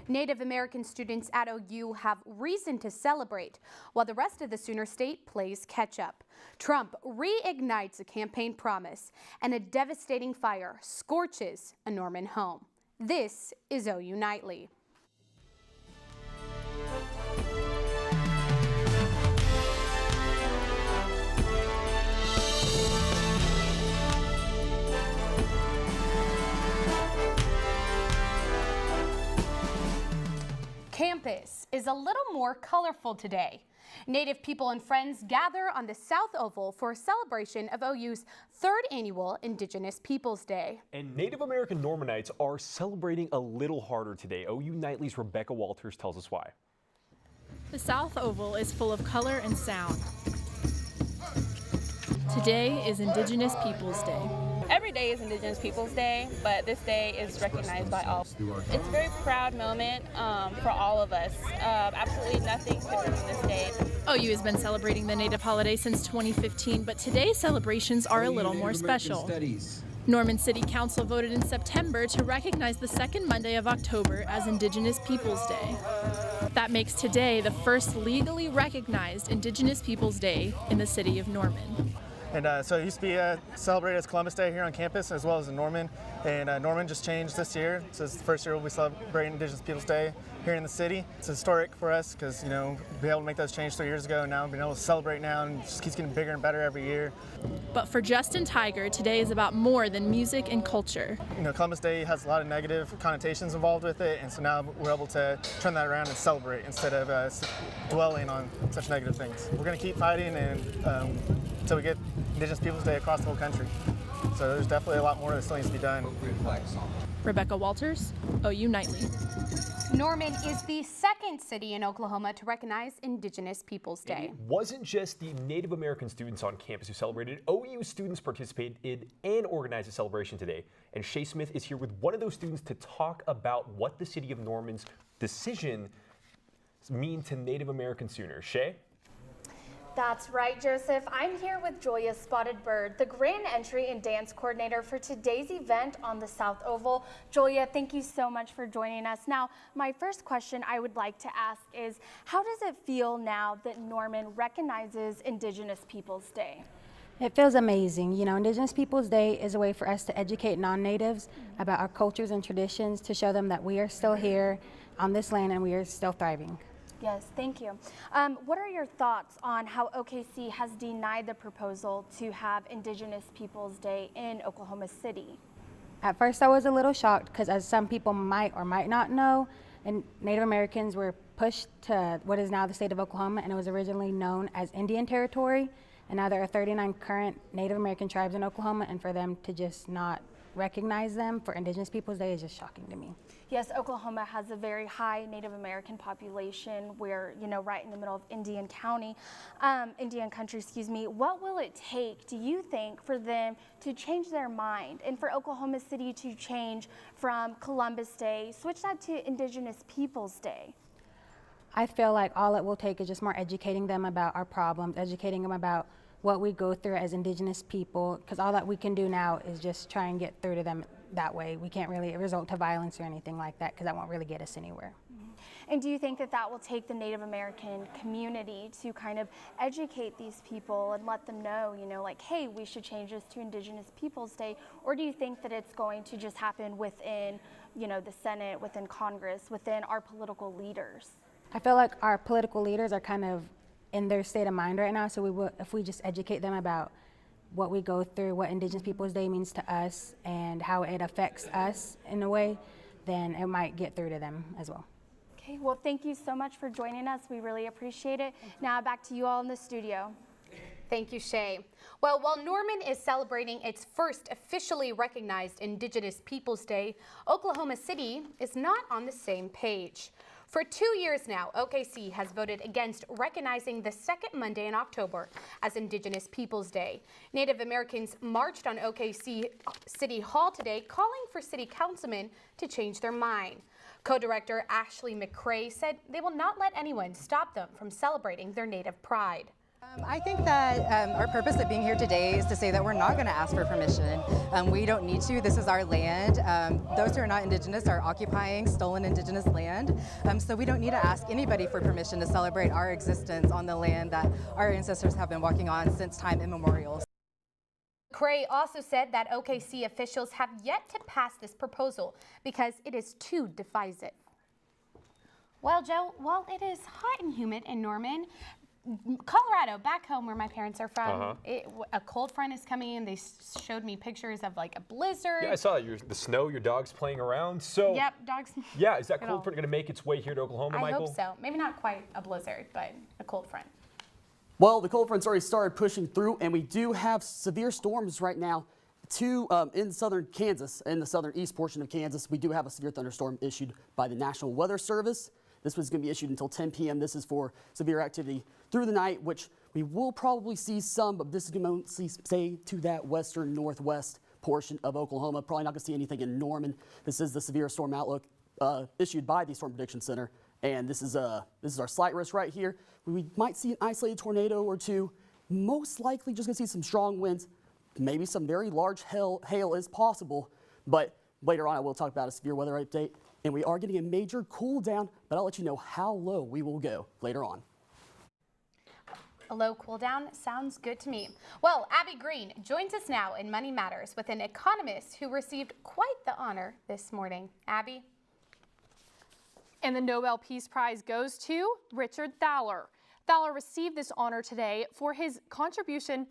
Native American students at OU have reason to celebrate, while the rest of the Sooner State plays catch-up. Trump reignites a campaign promise, and a devastating fire scorches a Norman home. This is OU Nightly. Campus is a little more colorful today. Native people and friends gather on the South Oval for a celebration of OU's third annual Indigenous Peoples Day. And Native American Normanites are celebrating a little harder today. OU Nightly's Rebecca Walters tells us why. The South Oval is full of color and sound. Today is Indigenous Peoples Day. Every day is Indigenous Peoples Day, but this day is recognized by all. It's a very proud moment for all of us. Absolutely nothing different than this day. OU has been celebrating the Native holiday since 2015, but today's celebrations are a little more special. Norman City Council voted in September to recognize the second Monday of October as Indigenous Peoples Day. That makes today the first legally recognized Indigenous Peoples Day in the city of Norman. And so it used to be celebrated as Columbus Day here on campus as well as in Norman. And Norman just changed this year. So it's the first year we'll be celebrating Indigenous Peoples Day here in the city. It's historic for us because, you know, we were able to make those changes 3 years ago, and now being able to celebrate now, and it just keeps getting bigger and better every year. But for Justin Tiger, today is about more than music and culture. You know, Columbus Day has a lot of negative connotations involved with it, and so now we're able to turn that around and celebrate instead of dwelling on such negative things. We're going to keep fighting and until we get Indigenous Peoples Day across the whole country. So there's definitely a lot more that still needs to be done. Rebecca Walters, OU Nightly. Norman is the second city in Oklahoma to recognize Indigenous Peoples Day. It wasn't just the Native American students on campus who celebrated. OU students participated and organized a celebration today. And Shea Smith is here with one of those students to talk about what the city of Norman's decision mean to Native American Sooners. Shea? That's right, Joseph. I'm here with Joya Spotted Bird, the grand entry and dance coordinator for today's event on the South Oval. Joya, thank you so much for joining us. Now, my first question I would like to ask is, how does it feel now that Norman recognizes Indigenous Peoples Day? It feels amazing. You know, Indigenous Peoples Day is a way for us to educate non-natives about our cultures and traditions, to show them that we are still here on this land and we are still thriving. Yes, thank you. What are your thoughts on how OKC has denied the proposal to have Indigenous Peoples Day in Oklahoma City? At first I was a little shocked because, as some people might or might not know, and Native Americans were pushed to what is now the state of Oklahoma, and it was originally known as Indian Territory, and now there are 39 current Native American tribes in Oklahoma, and for them to just not recognize them for Indigenous Peoples Day is just shocking to me. Yes, Oklahoma has a very high Native American population. We're, you know, right in the middle of Indian country, excuse me. What will it take, do you think, for them to change their mind and for Oklahoma City to change from Columbus Day, switch that to Indigenous Peoples Day? I feel like all it will take is just more educating them about our problems, educating them about what we go through as Indigenous people, because all that we can do now is just try and get through to them that way. We can't really resort to violence or anything like that, because that won't really get us anywhere. And do you think that that will take the Native American community to kind of educate these people and let them know, you know, like, hey, we should change this to Indigenous Peoples Day? Or do you think that it's going to just happen within, you know, the Senate, within Congress, within our political leaders? I feel like our political leaders are kind of in their state of mind right now, so if we just educate them about what we go through, what Indigenous Peoples Day means to us, and how it affects us in a way, then it might get through to them as well. Okay, well, thank you so much for joining us. We really appreciate it. Now back to you all in the studio. Thank you, Shea. Well, while Norman is celebrating its first officially recognized Indigenous Peoples Day, Oklahoma City is not on the same page. For 2 years now, OKC has voted against recognizing the second Monday in October as Indigenous Peoples Day. Native Americans marched on OKC City Hall today, calling for city councilmen to change their mind. Co-director Ashley McCrae said they will not let anyone stop them from celebrating their Native pride. I think that our purpose of being here today is to say that we're not going to ask for permission. We don't need to. This is our land. Those who are not Indigenous are occupying stolen Indigenous land. So we don't need to ask anybody for permission to celebrate our existence on the land that our ancestors have been walking on since time immemorial. Cray also said that OKC officials have yet to pass this proposal because it is too divisive. Well, Joe, while it is hot and humid in Norman, Colorado, back home where my parents are from, a cold front is coming in. They showed me pictures of like a blizzard. Yeah, I saw the snow, your dog's playing around. So yep, dogs. Yeah, is that cold front going to make its way here to Oklahoma, Michael? I hope so. Maybe not quite a blizzard, but a cold front. Well, the cold front's already started pushing through, and we do have severe storms right now in southern Kansas, in the southern east portion of Kansas. We do have a severe thunderstorm issued by the National Weather Service. This was going to be issued until 10 p.m. This is for severe activity through the night, which we will probably see some, but this is going to stay to that western northwest portion of Oklahoma. Probably not going to see anything in Norman. This is the severe storm outlook issued by the Storm Prediction Center. And this is our slight risk right here. We might see an isolated tornado or two. Most likely just going to see some strong winds. Maybe some very large hail is possible. But later on I will talk about a severe weather update. And we are getting a major cool down, but I'll let you know how low we will go later on. A low cool down sounds good to me. Well, Abby Green joins us now in Money Matters with an economist who received quite the honor this morning. Abby? And the Nobel Peace Prize goes to Richard Thaler. Thaler received this honor today for his contribution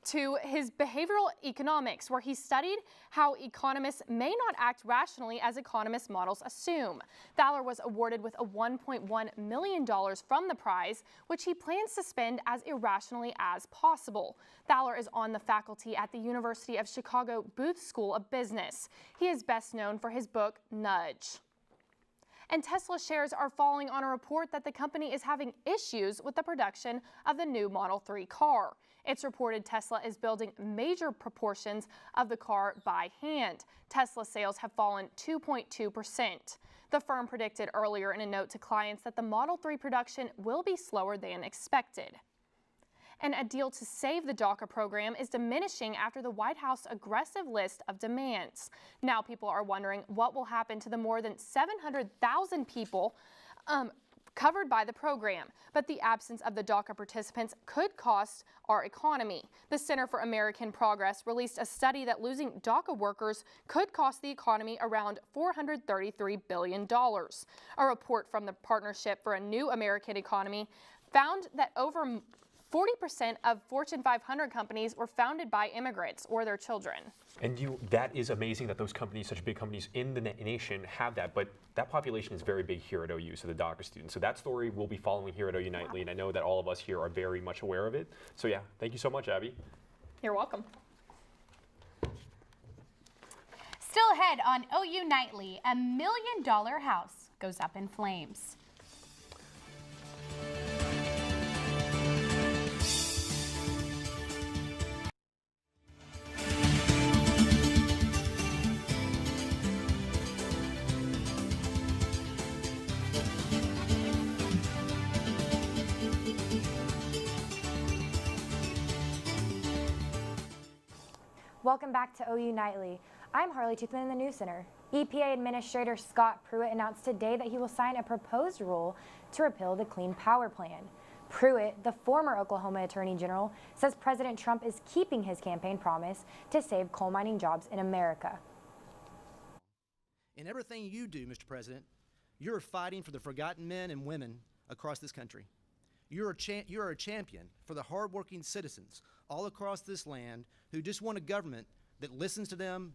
to his behavioral economics, where he studied how economists may not act rationally as economist models assume. Thaler was awarded with a $1.1 million from the prize, which he plans to spend as irrationally as possible. Thaler is on the faculty at the University of Chicago Booth School of Business. He is best known for his book, Nudge. And Tesla shares are falling on a report that the company is having issues with the production of the new Model 3 car. It's reported Tesla is building major proportions of the car by hand. Tesla sales have fallen 2.2%. The firm predicted earlier in a note to clients that the Model 3 production will be slower than expected. And a deal to save the DACA program is diminishing after the White House aggressive list of demands. Now people are wondering what will happen to the more than 700,000 people covered by the program. But the absence of the DACA participants could cost our economy. The Center for American Progress released a study that losing DACA workers could cost the economy around $433 billion. A report from the Partnership for a New American Economy found that over 40% of Fortune 500 companies were founded by immigrants or their children. And that is amazing that those companies, such big companies in the nation, have that. But that population is very big here at OU, so the DACA students. So that story we'll be following here at OU Nightly, and I know that all of us here are very much aware of it. So yeah, thank you so much, Abby. You're welcome. Still ahead on OU Nightly, $1 million house goes up in flames. Welcome back to OU Nightly. I'm Harlee, Toothman in the News Center. EPA Administrator Scott Pruitt announced today that he will sign a proposed rule to repeal the Clean Power Plan. Pruitt, the former Oklahoma Attorney General, says President Trump is keeping his campaign promise to save coal mining jobs in America. In everything you do, Mr. President, you're fighting for the forgotten men and women across this country. You're a champion for the hardworking citizens all across this land who just want a government that listens to them.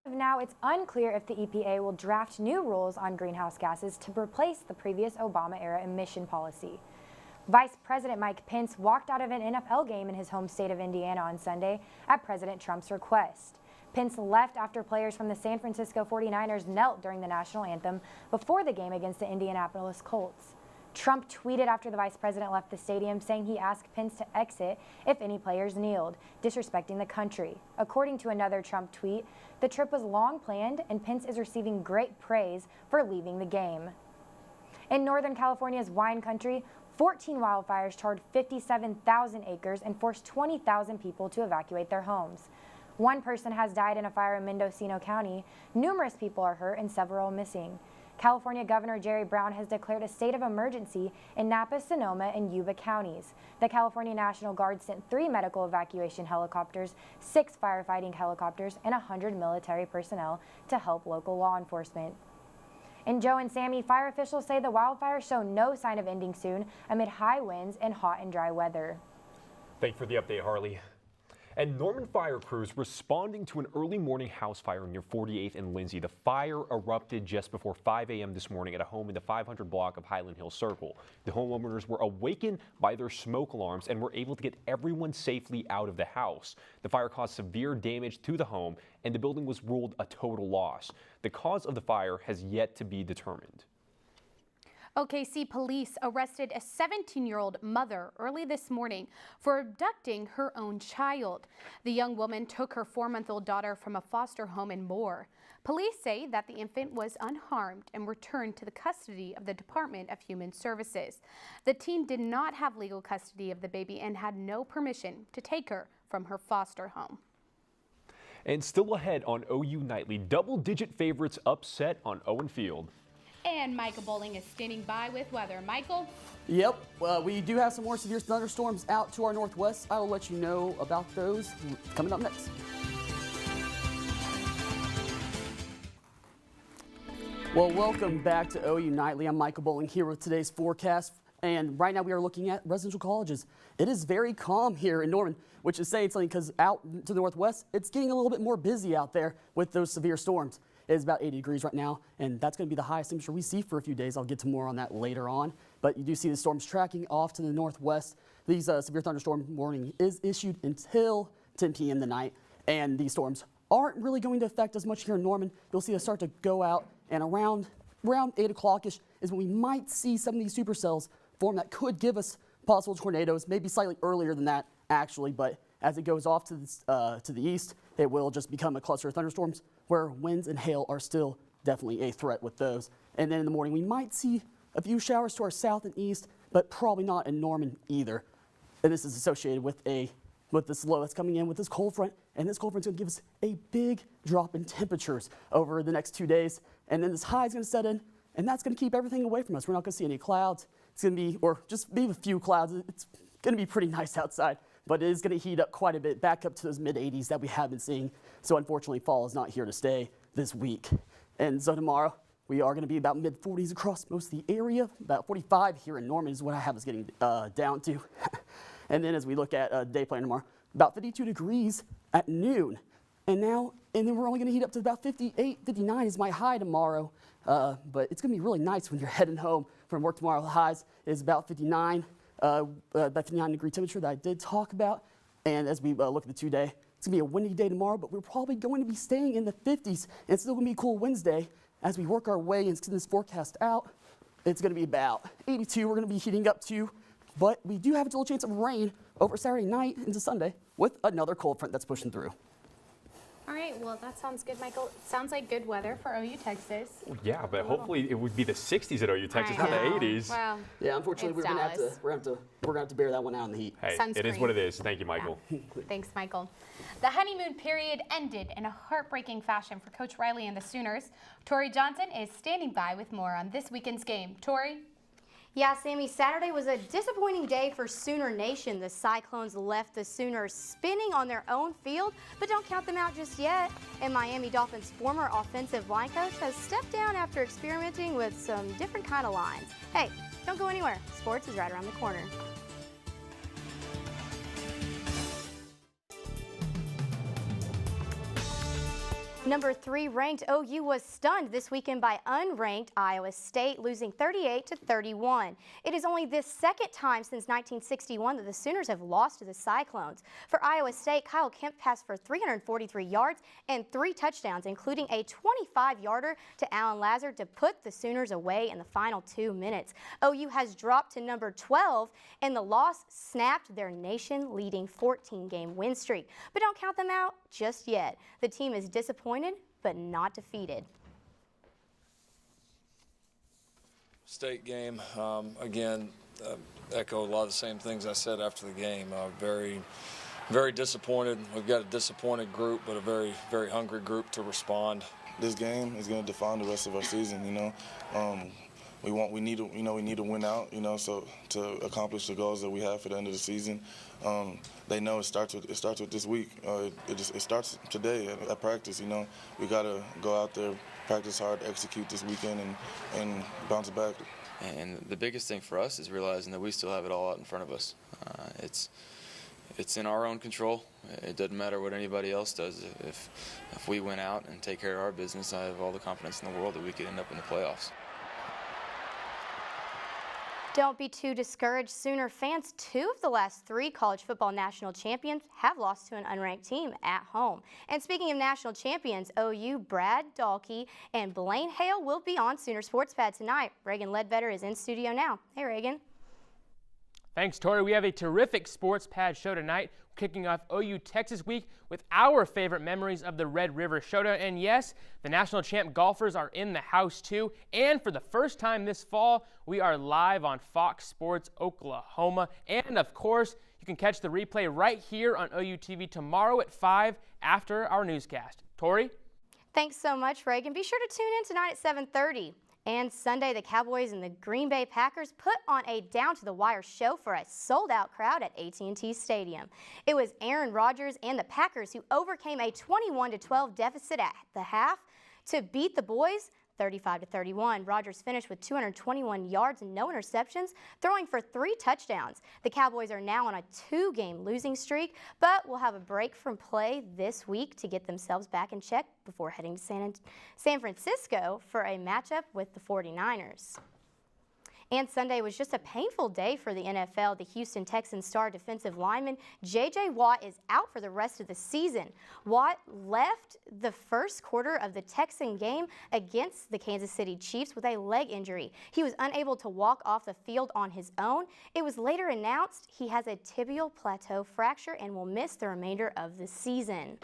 Now it's unclear if the EPA will draft new rules on greenhouse gases to replace the previous Obama-era emission policy. Vice President Mike Pence walked out of an NFL game in his home state of Indiana on Sunday at President Trump's request. Pence left after players from the San Francisco 49ers knelt during the national anthem before the game against the Indianapolis Colts. Trump tweeted after the vice president left the stadium saying he asked Pence to exit if any players kneeled, disrespecting the country. According to another Trump tweet, the trip was long planned and Pence is receiving great praise for leaving the game. In Northern California's wine country, 14 wildfires charred 57,000 acres and forced 20,000 people to evacuate their homes. One person has died in a fire in Mendocino County. Numerous people are hurt and several missing. California Governor Jerry Brown has declared a state of emergency in Napa, Sonoma, and Yuba counties. The California National Guard sent 3 medical evacuation helicopters, 6 firefighting helicopters, and 100 military personnel to help local law enforcement. In Joe and Sammi, fire officials say the wildfires show no sign of ending soon amid high winds and hot and dry weather. Thank you for the update, Harlee. And Norman fire crews responding to an early morning house fire near 48th and Lindsay. The fire erupted just before 5 a.m. this morning at a home in the 500 block of Highland Hill Circle. The homeowners were awakened by their smoke alarms and were able to get everyone safely out of the house. The fire caused severe damage to the home, and the building was ruled a total loss. The cause of the fire has yet to be determined. OKC police arrested a 17-year-old mother early this morning for abducting her own child. The young woman took her 4-month-old daughter from a foster home in Moore. Police say that the infant was unharmed and returned to the custody of the Department of Human Services. The teen did not have legal custody of the baby and had no permission to take her from her foster home. And still ahead on OU Nightly, double-digit favorites upset on Owen Field. And Michael Bohling is standing by with weather. Michael? Yep, we do have some more severe thunderstorms out to our northwest. I will let you know about those coming up next. Well, welcome back to OU Nightly. I'm Michael Bohling here with today's forecast. And right now we are looking at residential colleges. It is very calm here in Norman, which is saying something because out to the northwest, it's getting a little bit more busy out there with those severe storms. It is about 80 degrees right now, and that's going to be the highest temperature we see for a few days. I'll get to more on that later on. But you do see the storms tracking off to the northwest. These severe thunderstorm warning is issued until 10 p.m. tonight, and these storms aren't really going to affect us much here in Norman. You'll see us start to go out, and around 8 o'clock-ish is when we might see some of these supercells form that could give us possible tornadoes, maybe slightly earlier than that, actually. But as it goes off to the east, it will just become a cluster of thunderstorms where winds and hail are still definitely a threat with those. And then in the morning, we might see a few showers to our south and east, but probably not in Norman either. And this is associated with this low that's coming in with this cold front, and this cold front is going to give us a big drop in temperatures over the next 2 days. And then this high is going to set in, and that's going to keep everything away from us. We're not going to see any clouds. It's going to be, or just maybe a few clouds. It's going to be pretty nice outside, but it is going to heat up quite a bit, back up to those mid-80s that we have been seeing. So unfortunately, fall is not here to stay this week. And so tomorrow, we are going to be about mid-40s across most of the area. About 45 here in Norman is what I have us getting down to. And then as we look at day plan tomorrow, about 52 degrees at noon. And then we're only going to heat up to about 58, 59 is my high tomorrow. But it's going to be really nice when you're heading home from work tomorrow. The highs is about 59. About 59-degree temperature that I did talk about. And as we look at the 2-day, it's going to be a windy day tomorrow, but we're probably going to be staying in the 50s. And it's still going to be a cool Wednesday. As we work our way into this forecast out, it's going to be about 82 we're going to be heating up to. But we do have a little chance of rain over Saturday night into Sunday with another cold front that's pushing through. All right, well, that sounds good, Michael. Sounds like good weather for OU, Texas. Yeah, but hopefully it would be the 60s at OU, Texas, not the 80s. Well, yeah, unfortunately, we're gonna have to bear that one out in the heat. Hey, Sunscreen. It is what it is. Thank you, Michael. Yeah. Thanks, Michael. The honeymoon period ended in a heartbreaking fashion for Coach Riley and the Sooners. Tori Johnson is standing by with more on this weekend's game. Tori? Yeah, Sammi, Saturday was a disappointing day for Sooner Nation. The Cyclones left the Sooners spinning on their own field, but don't count them out just yet. And Miami Dolphins' former offensive line coach has stepped down after experimenting with some different kind of lines. Hey, don't go anywhere. Sports is right around the corner. Number 3 ranked OU was stunned this weekend by unranked Iowa State, losing 38-31. It is only the second time since 1961 that the Sooners have lost to the Cyclones. For Iowa State, Kyle Kemp passed for 343 yards and 3 touchdowns, including a 25-yarder to Alan Lazard to put the Sooners away in the final 2 minutes. OU has dropped to number 12, and the loss snapped their nation-leading 14-game win streak. But don't count them out just yet. The team is disappointed but not defeated. State game, again, echo a lot of the same things I said after the game. Very, very disappointed. We've got a disappointed group, but a very, very hungry group to respond. This game is going to define the rest of our season. We need to win out. So to accomplish the goals that we have for the end of the season. They know it starts with this week. It starts today at practice. We got to go out there, practice hard, execute this weekend, and bounce back. And the biggest thing for us is realizing that we still have it all out in front of us. It's in our own control. It doesn't matter what anybody else does. If we win out and take care of our business, I have all the confidence in the world that we could end up in the playoffs. Don't be too discouraged, Sooner fans. 2 of the last 3 college football national champions have lost to an unranked team at home. And speaking of national champions, OU Brad Dahlke and Blaine Hale will be on Sooner Sports Pad tonight. Reagan Ledbetter is in studio now. Hey, Reagan. Thanks, Tori. We have a terrific Sports Pad show tonight, kicking off OU Texas Week with our favorite memories of the Red River Showdown. And yes, the national champ golfers are in the house too. And for the first time this fall, we are live on Fox Sports Oklahoma. And of course, you can catch the replay right here on OU TV tomorrow at 5 after our newscast. Tori? Thanks so much, Reagan. Be sure to tune in tonight at 7:30. And Sunday, the Cowboys and the Green Bay Packers put on a down-to-the-wire show for a sold-out crowd at AT&T Stadium. It was Aaron Rodgers and the Packers who overcame a 21-12 deficit at the half to beat the boys 35-31. Rodgers finished with 221 yards and no interceptions, throwing for 3 touchdowns. The Cowboys are now on a 2-game losing streak, but will have a break from play this week to get themselves back in check before heading to San Francisco for a matchup with the 49ers. And Sunday was just a painful day for the NFL. The Houston Texans star defensive lineman J.J. Watt is out for the rest of the season. Watt left the first quarter of the Texan game against the Kansas City Chiefs with a leg injury. He was unable to walk off the field on his own. It was later announced he has a tibial plateau fracture and will miss the remainder of the season.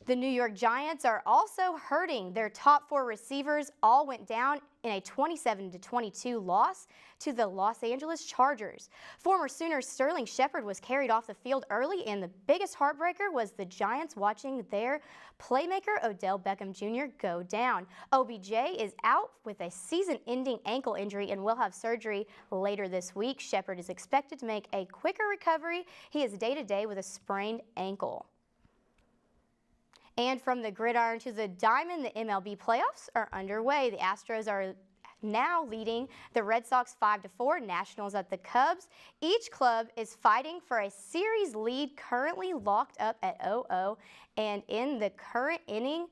The New York Giants are also hurting. Their top 4 receivers all went down in a 27-22 loss to the Los Angeles Chargers. Former Sooners Sterling Shepard was carried off the field early, and the biggest heartbreaker was the Giants watching their playmaker Odell Beckham Jr. go down. OBJ is out with a season-ending ankle injury and will have surgery later this week. Shepard is expected to make a quicker recovery. He is day-to-day with a sprained ankle. And from the gridiron to the diamond, the MLB playoffs are underway. The Astros are now leading the Red Sox 5-4, Nationals at the Cubs. Each club is fighting for a series lead, currently locked up at 0-0. And in the current inning,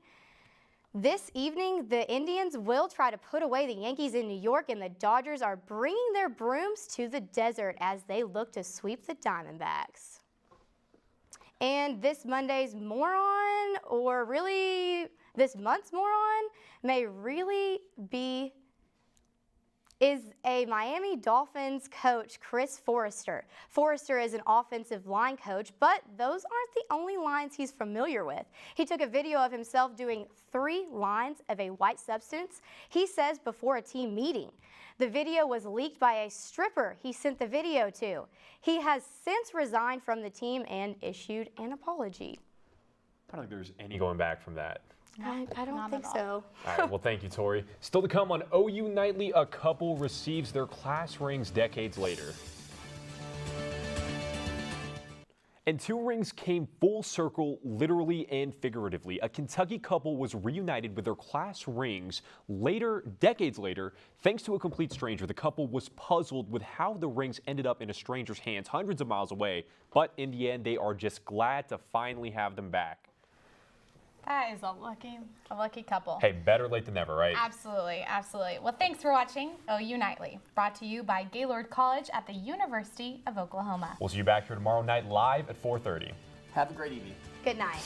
this evening, the Indians will try to put away the Yankees in New York, and the Dodgers are bringing their brooms to the desert as they look to sweep the Diamondbacks. And this Monday's moron, or really this month's moron, may really be is a Miami Dolphins coach, Chris Forrester. Forrester is an offensive line coach, but those aren't the only lines he's familiar with. He took a video of himself doing 3 lines of a white substance, he says, before a team meeting. The video was leaked by a stripper he sent the video to. He has since resigned from the team and issued an apology. I don't think there's any going back from that. I don't think so. All right, well, thank you, Tori. Still to come on OU Nightly, a couple receives their class rings decades later. And 2 rings came full circle, literally and figuratively. A Kentucky couple was reunited with their class rings decades later, thanks to a complete stranger. The couple was puzzled with how the rings ended up in a stranger's hands hundreds of miles away, but in the end, they are just glad to finally have them back. That is a lucky couple. Hey, better late than never, right? Absolutely, absolutely. Well, thanks for watching OU Nightly, brought to you by Gaylord College at the University of Oklahoma. We'll see you back here tomorrow night live at 4:30. Have a great evening. Good night.